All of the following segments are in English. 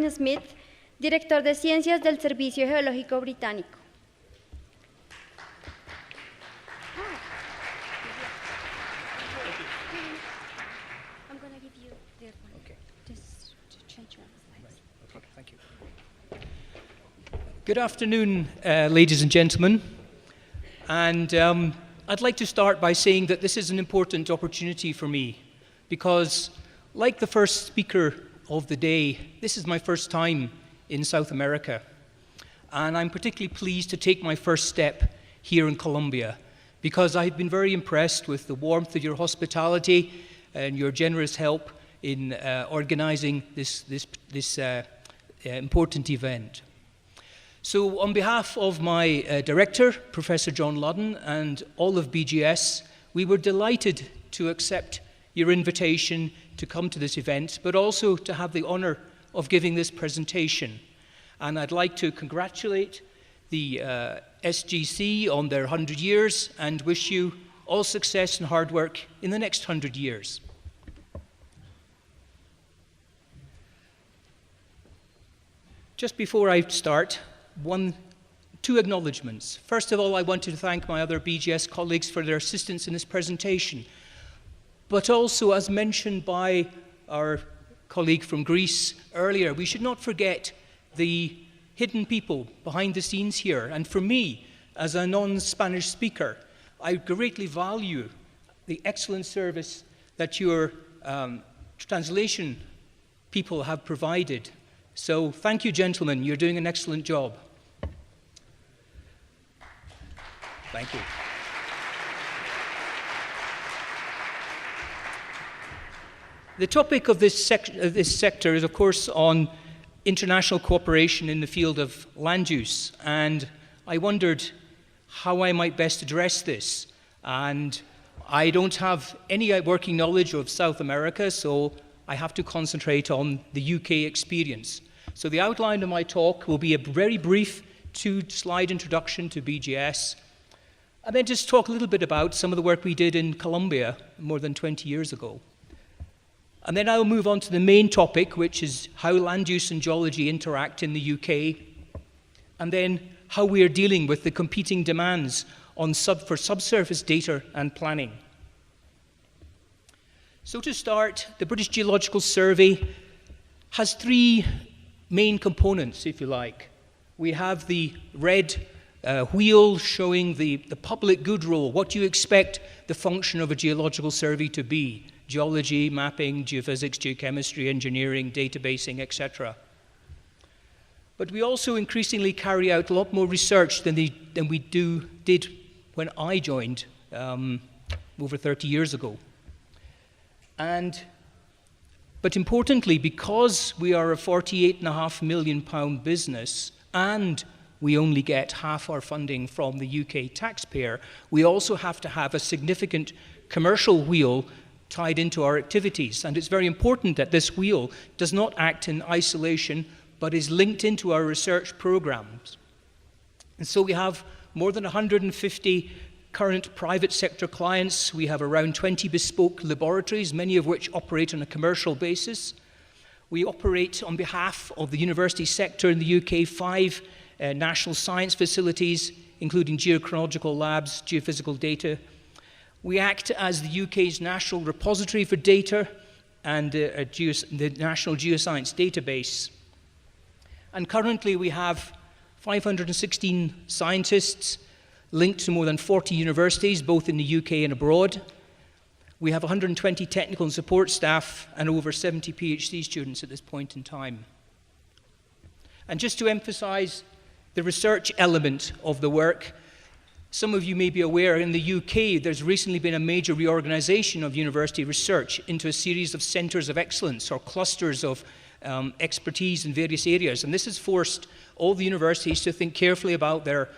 Martin Smith, director de Ciencias del Servicio Geológico Británico. Good afternoon, ladies and gentlemen. And I'd like to start by saying that this is an important opportunity for me because, like the first speaker of the day, this is my first time in South America. And I'm particularly pleased to take my first step here in Colombia because I've been very impressed with the warmth of your hospitality and your generous help in organizing this important event. So on behalf of my director, Professor John Ludden, and all of BGS, we were delighted to accept your invitation to come to this event, but also to have the honor of giving this presentation. And I'd like to congratulate the SGC on their 100 years and wish you all success and hard work in the next 100 years. Just before I start, two acknowledgements. First of all, I want to thank my other BGS colleagues for their assistance in this presentation. But also, as mentioned by our colleague from Greece earlier, we should not forget the hidden people behind the scenes here. And for me, as a non-Spanish speaker, I greatly value the excellent service that your translation people have provided. So thank you, gentlemen. You're doing an excellent job. Thank you. The topic of this sector is, of course, on international cooperation in the field of land use. And I wondered how I might best address this. And I don't have any working knowledge of South America, so I have to concentrate on the UK experience. So the outline of my talk will be a very brief two-slide introduction to BGS, and then just talk a little bit about some of the work we did in Colombia more than 20 years ago. And then I'll move on to the main topic, which is how land use and geology interact in the UK, and then how we are dealing with the competing demands for subsurface data and planning. So to start, the British Geological Survey has three main components, if you like. We have the red wheel showing the public good role, what you expect the function of a geological survey to be: geology, mapping, geophysics, geochemistry, engineering, databasing, etc. But we also increasingly carry out a lot more research than we did when I joined over 30 years ago. But importantly, because we are a £48.5 million business and we only get half our funding from the UK taxpayer, we also have to have a significant commercial wheel tied into our activities. And it's very important that this wheel does not act in isolation, but is linked into our research programs. And so we have more than 150 current private sector clients. We have around 20 bespoke laboratories, many of which operate on a commercial basis. We operate on behalf of the university sector in the UK 5 national science facilities, including geochronological labs, geophysical data. We act as the UK's national repository for data and the National Geoscience Database. And currently we have 516 scientists linked to more than 40 universities, both in the UK and abroad. We have 120 technical and support staff and over 70 PhD students at this point in time. And just to emphasize the research element of the work, some of you may be aware in the UK there's recently been a major reorganization of university research into a series of centers of excellence or clusters of expertise in various areas. And this has forced all the universities to think carefully about their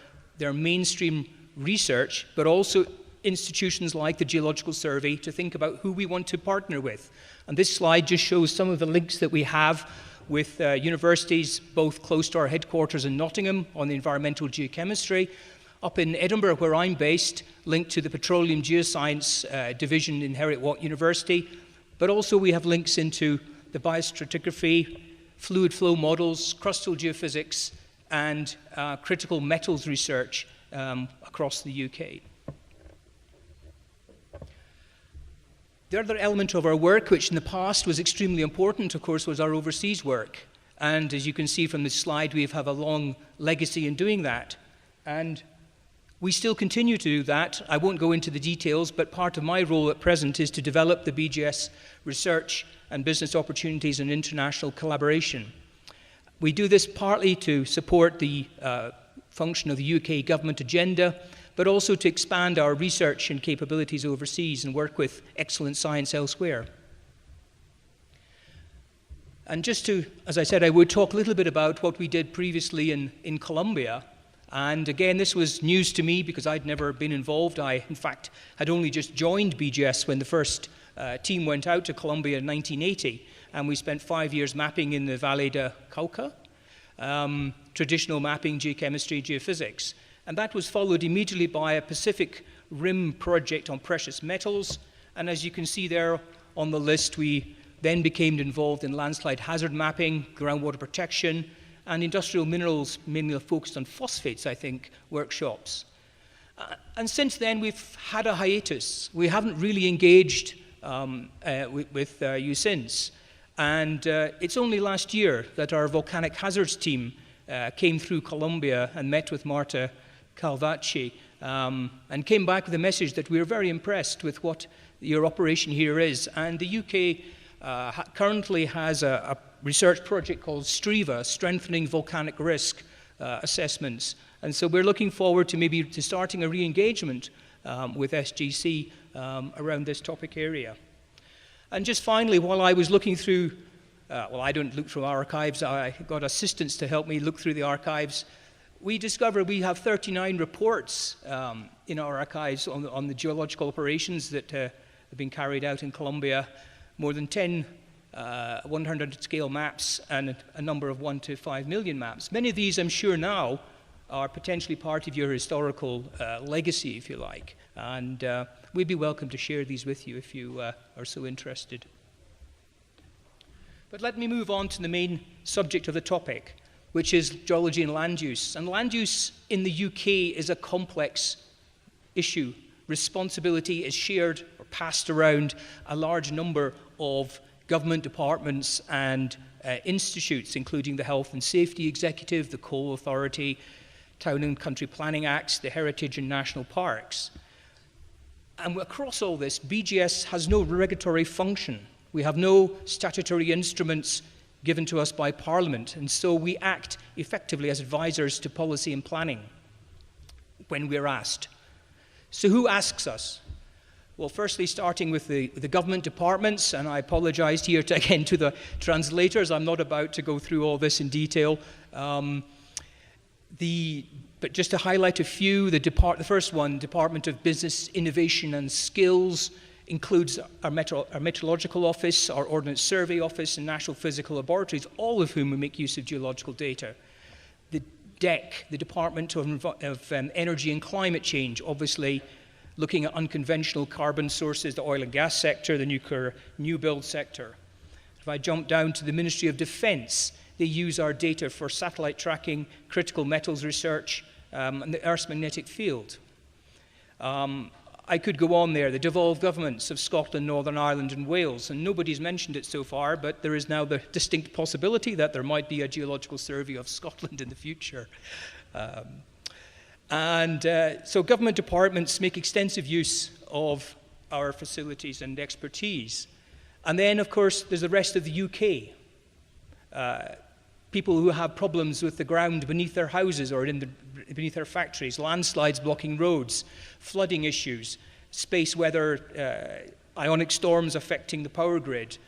mainstream research, but also institutions like the Geological Survey to think about who we want to partner with. And this slide just shows some of the links that we have with universities both close to our headquarters in Nottingham on the environmental geochemistry, up in Edinburgh where I'm based, linked to the Petroleum Geoscience division in Heriot-Watt University, but also we have links into the biostratigraphy fluid flow models, crustal geophysics, and critical metals research across the UK. The other element of our work, which in the past was extremely important, of course, was our overseas work. And as you can see from this slide, we have a long legacy in doing that. And we still continue to do that. I won't go into the details, but part of my role at present is to develop the BGS research and business opportunities and international collaboration. We do this partly to support the function of the UK government agenda, but also to expand our research and capabilities overseas and work with excellent science elsewhere. And just to, as I said, I would talk a little bit about what we did previously in Colombia. And again, this was news to me because I'd never been involved. I, in fact, had only just joined BGS when the first team went out to Colombia in 1980. And we spent 5 years mapping in the Valle de Cauca, traditional mapping, geochemistry, geophysics. And that was followed immediately by a Pacific Rim project on precious metals. And as you can see there on the list, we then became involved in landslide hazard mapping, groundwater protection, and industrial minerals, mainly focused on phosphates, I think, workshops. And since then, we've had a hiatus. We haven't really engaged with you since. And it's only last year that our volcanic hazards team came through Colombia and met with Marta Calvache and came back with a message that we're very impressed with what your operation here is. And the UK currently has a research project called STRIVA, Strengthening Volcanic Risk Assessments. And so we're looking forward to maybe to starting a re-engagement with SGC around this topic area. And just finally, while I was looking through, well, I don't look through archives, I got assistants to help me look through the archives. We discovered we have 39 reports in our archives on the geological operations that have been carried out in Colombia, more than 10 100 scale maps and a number of 1 to 5 million maps. Many of these, I'm sure now, are potentially part of your historical legacy, if you like. And we'd be welcome to share these with you if you are so interested. But let me move on to the main subject of the topic, which is geology and land use. And land use in the UK is a complex issue. Responsibility is shared or passed around a large number of government departments and institutes, including the Health and Safety Executive, the Coal Authority, Town and Country Planning Acts, the Heritage and National Parks. And across all this, BGS has no regulatory function. We have no statutory instruments given to us by Parliament, and so we act effectively as advisors to policy and planning when we're asked. So who asks us? Well, firstly, starting with the government departments, and I apologize here again to the translators. I'm not about to go through all this in detail. But just to highlight a few, the first one, Department of Business, Innovation and Skills, includes our Meteorological Office, our Ordnance Survey Office, and National Physical Laboratories, all of whom make use of geological data. The DEC, the Department of Energy and Climate Change, obviously looking at unconventional carbon sources, the oil and gas sector, the nuclear new build sector. If I jump down to the Ministry of Defence, they use our data for satellite tracking, critical metals research, and the Earth's magnetic field. I could go on there, the devolved governments of Scotland, Northern Ireland, and Wales, and nobody's mentioned it so far, but there is now the distinct possibility that there might be a geological survey of Scotland in the future. So government departments make extensive use of our facilities and expertise. And then, of course, there's the rest of the UK. People who have problems with the ground beneath their houses or beneath their factories, landslides blocking roads, flooding issues, space weather, ionic storms affecting the power grid.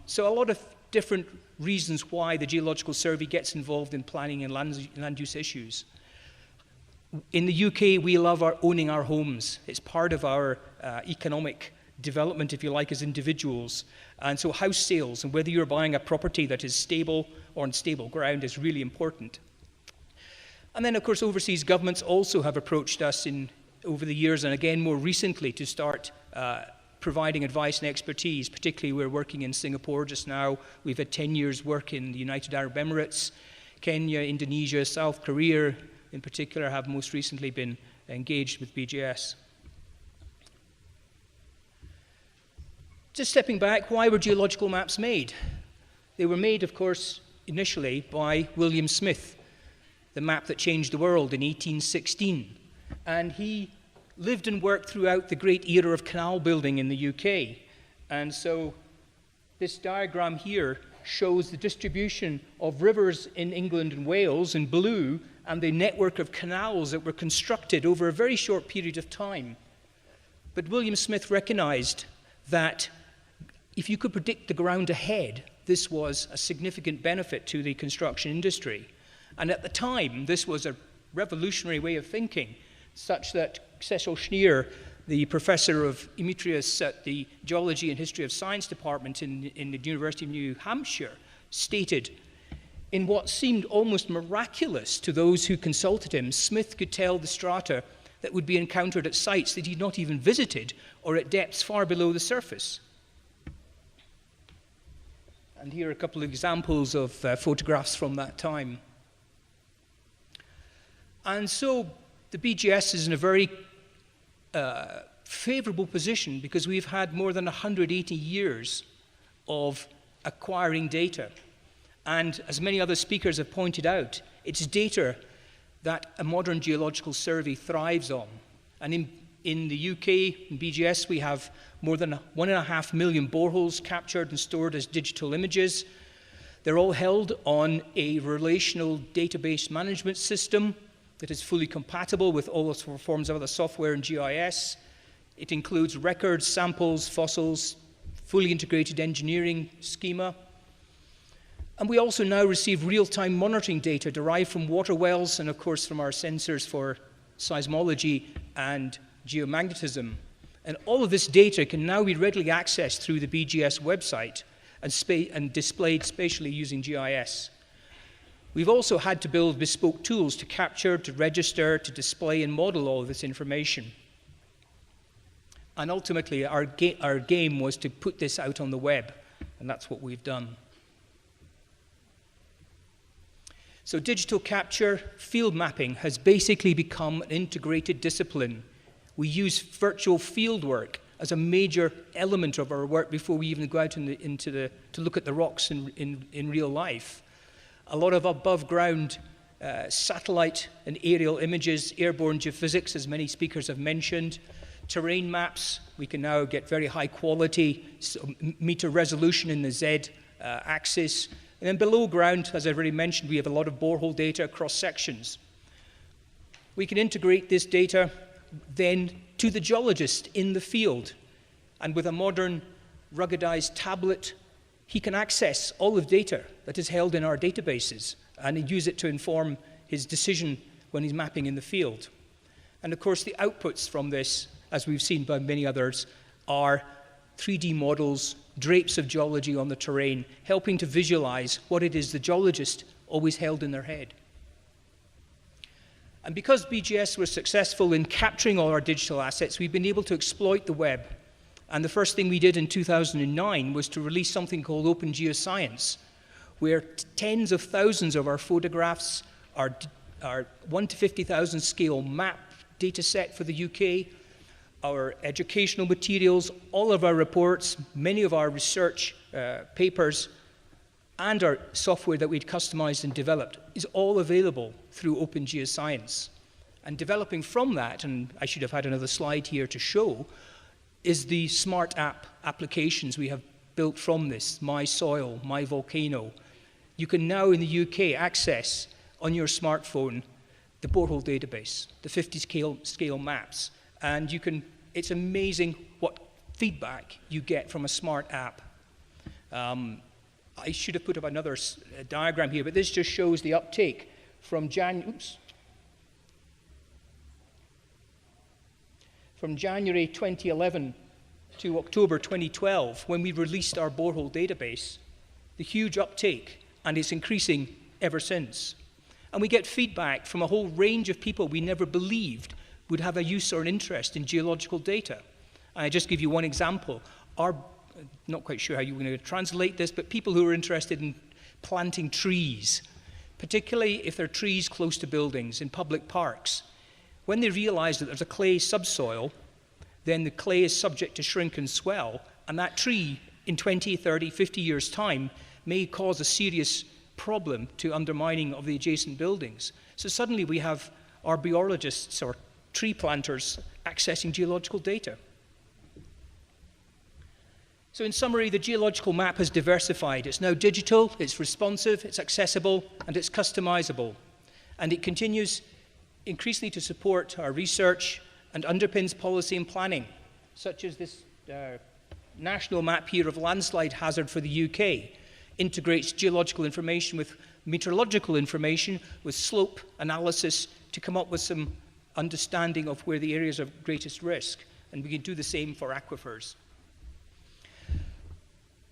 So a lot of different reasons why the Geological Survey gets involved in planning and land use issues. In the UK, we love owning our homes. It's part of our economic development, if you like, as individuals. And so house sales, and whether you're buying a property that is stable or on stable ground, is really important. And then, of course, overseas governments also have approached us over the years, and again more recently, to start providing advice and expertise. Particularly, we're working in Singapore just now. We've had 10 years' work in the United Arab Emirates, Kenya, Indonesia, South Korea, in particular, have most recently been engaged with BGS. Just stepping back, why were geological maps made? They were made, of course, initially by William Smith, the map that changed the world in 1816. And he lived and worked throughout the great era of canal building in the UK. And so this diagram here shows the distribution of rivers in England and Wales in blue, and the network of canals that were constructed over a very short period of time. But William Smith recognized that if you could predict the ground ahead, this was a significant benefit to the construction industry. And at the time, this was a revolutionary way of thinking, such that Cecil Schneer, the professor of Emeritus at the Geology and History of Science department in the University of New Hampshire, stated, in what seemed almost miraculous to those who consulted him, Smith could tell the strata that would be encountered at sites that he'd not even visited or at depths far below the surface. And here are a couple of examples of photographs from that time. And so the BGS is in a very favorable position because we've had more than 180 years of acquiring data. And as many other speakers have pointed out, it's data that a modern geological survey thrives on. And in the UK, in BGS, we have more than 1.5 million boreholes captured and stored as digital images. They're all held on a relational database management system that is fully compatible with all forms of other software and GIS. It includes records, samples, fossils, fully integrated engineering schema. And we also now receive real-time monitoring data derived from water wells and, of course, from our sensors for seismology and geomagnetism. And all of this data can now be readily accessed through the BGS website and displayed spatially using GIS. We've also had to build bespoke tools to capture, to register, to display and model all of this information. And ultimately, our game was to put this out on the web, and that's what we've done. So digital capture, field mapping has basically become an integrated discipline. We use virtual field work as a major element of our work before we even go out to look at the rocks in real life. A lot of above ground satellite and aerial images, airborne geophysics, as many speakers have mentioned, terrain maps. We can now get very high quality meter resolution in the Z axis. And then below ground, as I've already mentioned, we have a lot of borehole data across sections. We can integrate this data then to the geologist in the field. And with a modern ruggedized tablet, he can access all of data that is held in our databases and use it to inform his decision when he's mapping in the field. And of course, the outputs from this, as we've seen by many others, are 3D models, drapes of geology on the terrain, helping to visualize what it is the geologist always held in their head. And because BGS was successful in capturing all our digital assets, we've been able to exploit the web. And the first thing we did in 2009 was to release something called Open Geoscience, where tens of thousands of our photographs, our 1 to 50,000 scale map data set for the UK, our educational materials, all of our reports, many of our research papers, and our software that we'd customized and developed is all available through Open Geoscience. And developing from that, and I should have had another slide here to show, is the smart app applications we have built from this, My Soil, My Volcano. You can now in the UK access on your smartphone the borehole database, the 50 scale maps, and it's amazing what feedback you get from a smart app. I should have put up another diagram here, but this just shows the uptake from January 2011 to October 2012, when we released our borehole database, the huge uptake, and it's increasing ever since. And we get feedback from a whole range of people we never believed would have a use or an interest in geological data. And I just give you one example. Not quite sure how you're going to translate this, but people who are interested in planting trees, particularly if they're trees close to buildings in public parks, when they realize that there's a clay subsoil, then the clay is subject to shrink and swell, and that tree in 20, 30, 50 years' time may cause a serious problem to undermining of the adjacent buildings. So suddenly we have archaeologists or tree planters accessing geological data. So in summary, the geological map has diversified. It's now digital, it's responsive, it's accessible, and it's customizable. And it continues increasingly to support our research and underpins policy and planning, such as this national map here of landslide hazard for the UK, integrates geological information with meteorological information, with slope analysis to come up with some understanding of where the areas of greatest risk. And we can do the same for aquifers.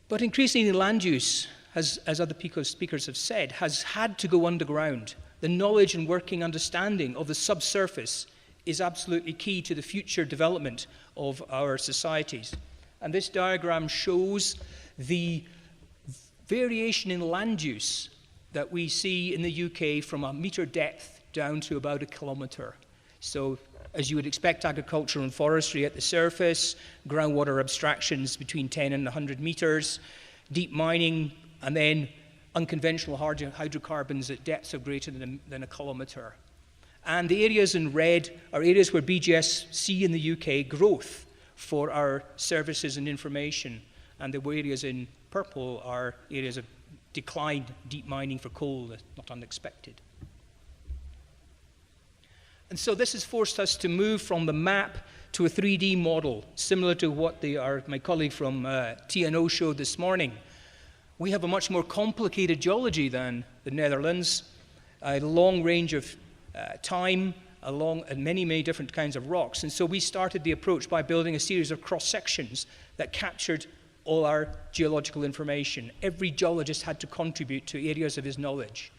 But increasingly land use, as other speakers have said, has had to go underground. The knowledge and working understanding of the subsurface is absolutely key to the future development of our societies. And this diagram shows the variation in land use that we see in the UK from a metre depth down to about 1 kilometre. So, as you would expect, agriculture and forestry at the surface, groundwater abstractions between 10 and 100 metres, deep mining, and then unconventional hydrocarbons at depths of greater than 1 kilometre. And the areas in red are areas where BGS see in the UK growth for our services and information, and the areas in purple are areas of decline, deep mining for coal, not unexpected. And so this has forced us to move from the map to a 3D model, similar to what my colleague from TNO showed this morning. We have a much more complicated geology than the Netherlands, a long range of time, and many, many different kinds of rocks. And so we started the approach by building a series of cross-sections that captured all our geological information. Every geologist had to contribute to areas of his knowledge.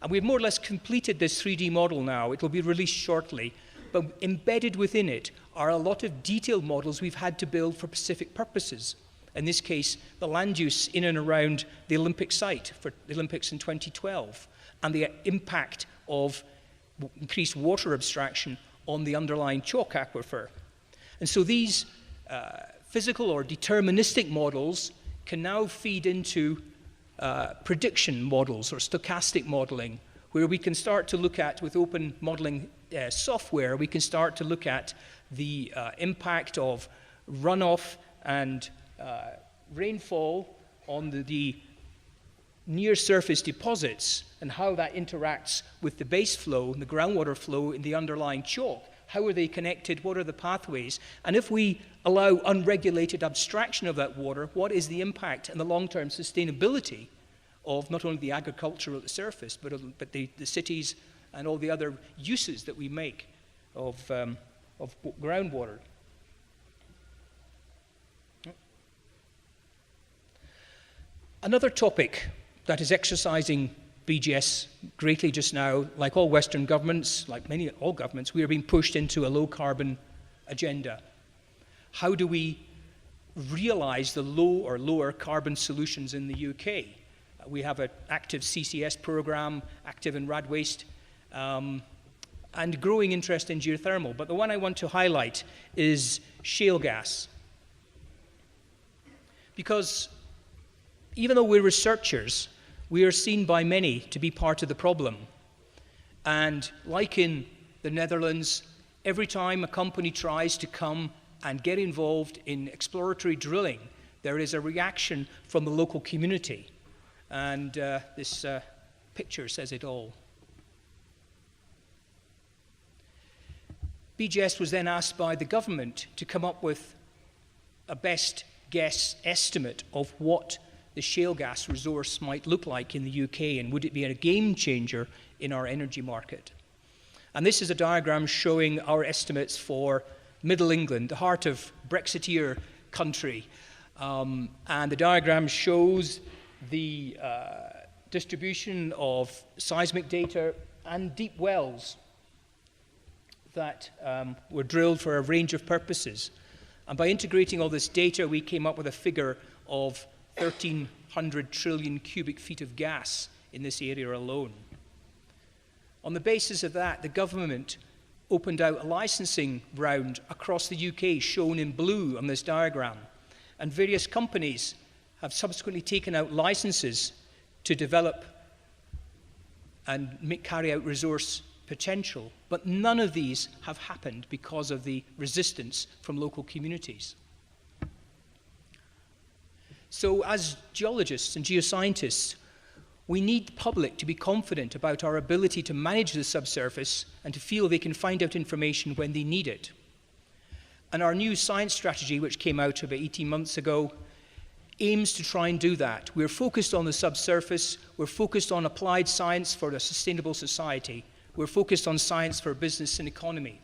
And we've more or less completed this 3D model now. It will be released shortly. But embedded within it are a lot of detailed models we've had to build for specific purposes. In this case, the land use in and around the Olympic site for the Olympics in 2012, and the impact of increased water abstraction on the underlying chalk aquifer. And so these physical or deterministic models can now feed into prediction models or stochastic modeling, where we can start to look at, with open modeling software, we can start to look at the impact of runoff and rainfall on the near surface deposits and how that interacts with the base flow and the groundwater flow in the underlying chalk. How are they connected? What are the pathways? And if we allow unregulated abstraction of that water, what is the impact and the long-term sustainability of not only the agriculture at the surface, but the cities and all the other uses that we make of groundwater? Another topic that is exercising BGS greatly just now, like all Western governments, like all governments, we are being pushed into a low-carbon agenda. How do we realize the low or lower carbon solutions in the UK? We have an active CCS program, active in rad waste, and growing interest in geothermal. But the one I want to highlight is shale gas. Because even though we're researchers, we are seen by many to be part of the problem. And like in the Netherlands, every time a company tries to come and get involved in exploratory drilling, there is a reaction from the local community. And this picture says it all. BGS was then asked by the government to come up with a best guess estimate of what the shale gas resource might look like in the UK, and would it be a game changer in our energy market? And this is a diagram showing our estimates for Middle England, the heart of Brexiteer country. And the diagram shows the distribution of seismic data and deep wells that were drilled for a range of purposes. And by integrating all this data, we came up with a figure of 1,300 trillion cubic feet of gas in this area alone. On the basis of that, the government opened out a licensing round across the UK, shown in blue on this diagram. And various companies have subsequently taken out licenses to develop and carry out resource potential. But none of these have happened because of the resistance from local communities. So as geologists and geoscientists, we need the public to be confident about our ability to manage the subsurface and to feel they can find out information when they need it. And our new science strategy, which came out about 18 months ago, aims to try and do that. We're focused on the subsurface, we're focused on applied science for a sustainable society, we're focused on science for business and economy.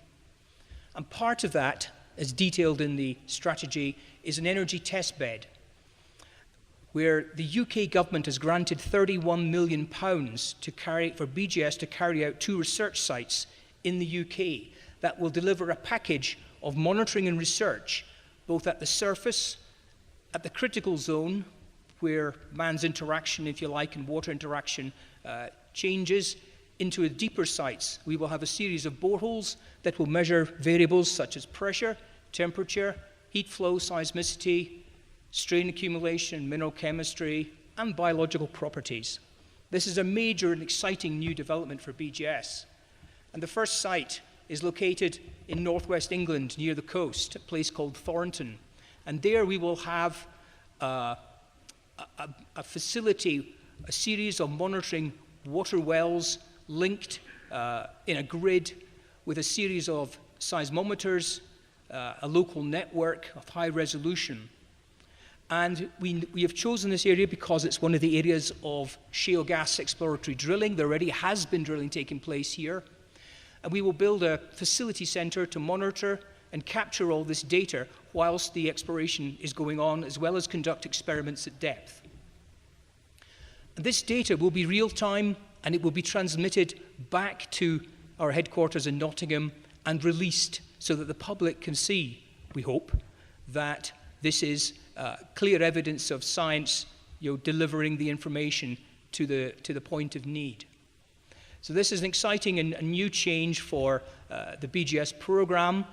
And part of that, as detailed in the strategy, is an energy test bed, where the UK government has granted £31 million for BGS to carry out 2 research sites in the UK that will deliver a package of monitoring and research, both at the surface, at the critical zone, where man's interaction, if you like, and water interaction changes, into a deeper sites. We will have a series of boreholes that will measure variables such as pressure, temperature, heat flow, seismicity, strain accumulation, mineral chemistry, and biological properties. This is a major and exciting new development for BGS. And the first site is located in northwest England near the coast, a place called Thornton. And there we will have a facility, a series of monitoring water wells linked in a grid with a series of seismometers, a local network of high resolution. And we have chosen this area because it's one of the areas of shale gas exploratory drilling. There already has been drilling taking place here. And we will build a facility center to monitor and capture all this data whilst the exploration is going on, as well as conduct experiments at depth. And this data will be real-time, and it will be transmitted back to our headquarters in Nottingham and released so that the public can see, we hope, that this is clear evidence of science, delivering the information to the point of need. So this is an exciting and a new change for the BGS program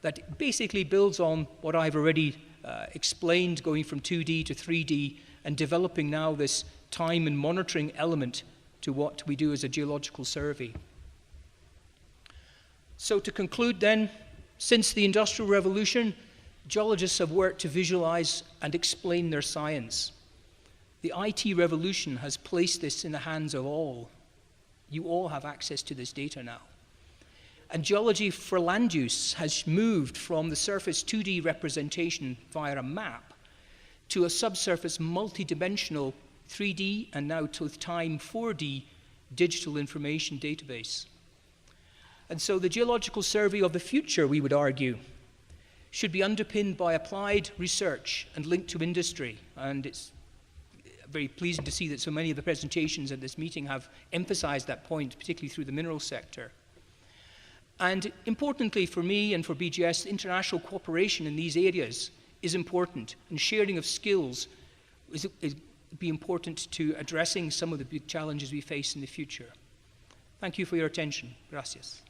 that basically builds on what I've already explained, going from 2D to 3D and developing now this time and monitoring element to what we do as a geological survey. So to conclude then, since the Industrial Revolution, geologists have worked to visualize and explain their science. The IT revolution has placed this in the hands of all. You all have access to this data now. And geology for land use has moved from the surface 2D representation via a map to a subsurface multi-dimensional 3D and now to time 4D digital information database. And so the geological survey of the future, we would argue, should be underpinned by applied research and linked to industry. And it's very pleasing to see that so many of the presentations at this meeting have emphasized that point, particularly through the mineral sector. And importantly for me and for BGS, international cooperation in these areas is important, and sharing of skills is be important to addressing some of the big challenges we face in the future. Thank you for your attention. Gracias.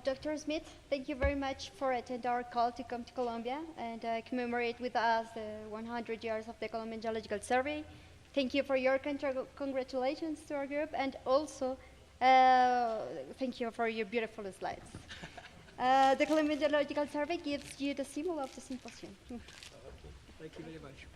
Dr. Smith, thank you very much for attending our call to come to Colombia and commemorate with us the 100 years of the Colombian Geological Survey. Thank you for your congratulations to our group, and also thank you for your beautiful slides. The Colombian Geological Survey gives you the symbol of the symposium. Thank you very much.